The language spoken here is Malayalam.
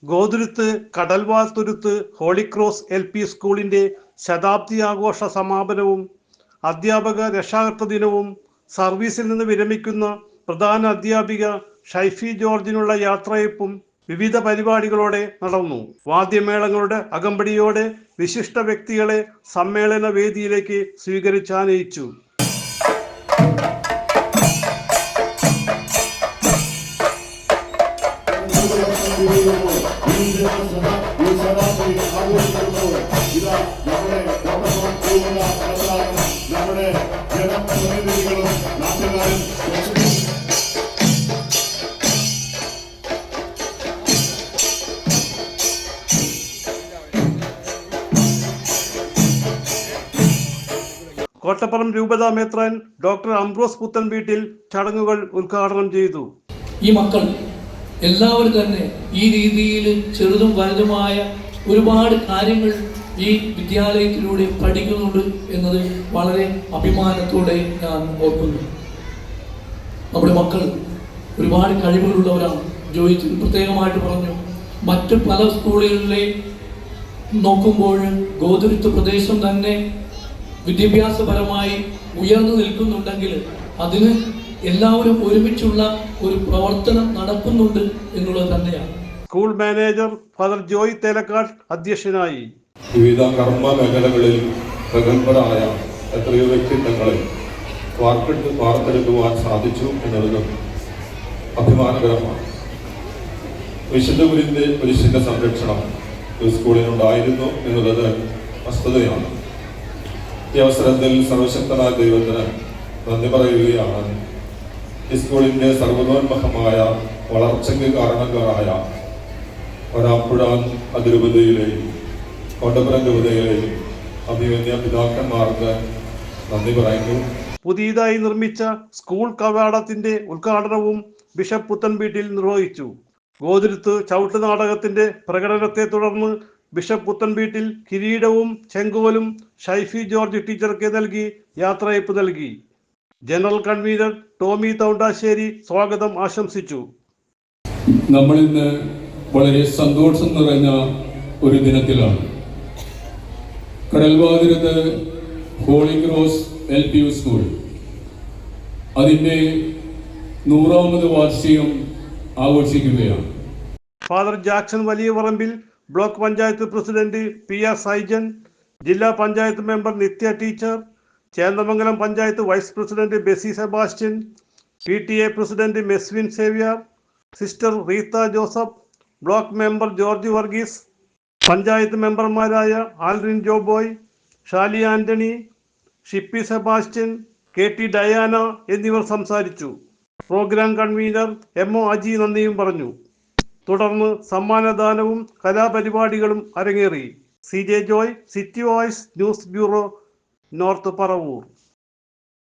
ഗോതുരുത്ത് കടൽവാതുരുത്ത് ഹോളിക്രോസ് LP സ്കൂളിന്റെ ശതാബ്ദി ആഘോഷ സമാപനവും അധ്യാപക രക്ഷാകർതൃ ദിനവും സർവീസിൽ നിന്ന് വിരമിക്കുന്ന പ്രധാന അധ്യാപിക ഷൈഫി ജോർജിനുള്ള യാത്രയയപ്പും വിവിധ പരിപാടികളോടെ നടന്നു. വാദ്യമേളങ്ങളുടെ അകമ്പടിയോടെ വിശിഷ്ട വ്യക്തികളെ സമ്മേളന വേദിയിലേക്ക് സ്വീകരിച്ചാനയിച്ചു. കോട്ടപ്പുറം രൂപതാ മെത്രാൻ ഡോക്ടർ അംബ്രോസ് പുത്തൻവീട്ടിൽ ചടങ്ങുകൾ ഉദ്ഘാടനം ചെയ്തു. ഈ മക്കൾ എല്ലാവരും തന്നെ ഈ രീതിയിൽ ചെറുതും വലുതുമായ ഒരുപാട് കാര്യങ്ങൾ ഈ വിദ്യാലയത്തിലൂടെ പഠിക്കുന്നുണ്ട് എന്നത് വളരെ അഭിമാനത്തോടെ ഞാൻ ഓർക്കുന്നു. നമ്മുടെ മക്കൾ ഒരുപാട് കഴിവുകളുള്ളവരാണ്. ജോയിച്ച് പ്രത്യേകമായിട്ട് പറഞ്ഞു, മറ്റ് പല സ്കൂളുകളിലെ നോക്കുമ്പോൾ ഗോതുരുത്ത് പ്രദേശം തന്നെ വിദ്യാഭ്യാസപരമായി ഉയർന്നു നിൽക്കുന്നുണ്ടെങ്കിൽ അതിന് എല്ലാവരും ഒരുമിച്ചുള്ള ഒരു പ്രവർത്തനം നടക്കുന്നുണ്ട് എന്നുള്ളത് തന്നെയാണ്. School manager father Joy Thelakkat അധ്യക്ഷനായി. വിവിധ കർമ്മ മേഖലകളിൽ പ്രഗത്ഭരായ എത്രയോ വ്യക്തിത്വങ്ങളെ വാർത്തെടുക്കുവാൻ സാധിച്ചു എന്നുള്ളതും അഭിമാനകരമാണ്. വിശുദ്ധ കുരിശിന്റെ സംരക്ഷണം ഈ സ്കൂളിനുണ്ടായിരുന്നു എന്നുള്ളത് വസ്തുതയാണ്. ഈ അവസരത്തിൽ സർവശക്തനായ ദൈവത്തിന് നന്ദി പറയുകയാണ്. ഈ സ്കൂളിന്റെ സർവതോന്മുഖമായ വളർച്ചയ്ക്ക് കാരണക്കാരായ വരാപ്പുഴ അതിരൂപതയിലെയും കോട്ടപ്പുറം രൂപതയിലെയും അഭിമന്യ പിതാക്കന്മാർക്ക് നന്ദി പറയുന്നു. പുതിയതായി നിർമ്മിച്ച സ്കൂൾ കവാടത്തിന്റെ ഉദ്ഘാടനവും ബിഷപ്പ് പുത്തൻവീട്ടിൽ നിർവഹിച്ചു. ഗോതുരുത്ത് ചവിട്ട് നാടകത്തിന്റെ പ്രകടനത്തെ തുടർന്ന് ബിഷപ്പ് പുത്തൻവീട്ടിൽ കിരീടവും ചെങ്കോലും ഷൈഫി ജോർജ് ടീച്ചർക്ക് നൽകി യാത്രയയപ്പ് നൽകി. ജനറൽ കൺവീനർ ടോമി തൗണ്ടാശ്ശേരി സ്വാഗതം ആശംസിച്ചു. നമ്മൾ ഇന്ന് വളരെ സന്തോഷം നിറഞ്ഞ ഒരു ദിനത്തിലാണ്. Kadalvathuruth holy cross LP school അതിൻ്റെ 100ാമത് വാർഷികം ആഘോഷിക്കുകയാണ്. Father Jackson Valiya Parambil block panchayat president PR Saijan, ജില്ലാ panchayat member Nithya teacher, Chendamangalam panchayat vice president Bessy Sebastian, PTA president Meswin Xavier, sister Rita Joseph, block member George Varghese, panchayat മെമ്പർമാരായ Alrin Joboy, Shali Antony, Shippy Sebastian, KT Diana എന്നിവർ സംസാരിച്ചു. പ്രോഗ്രാം കൺവീനർ MO അജി നന്ദിയും പറഞ്ഞു. തുടർന്ന് സമ്മാനദാനവും കലാപരിപാടികളും അരങ്ങേറി. CJ Joy, city voice news bureau, north Paravur.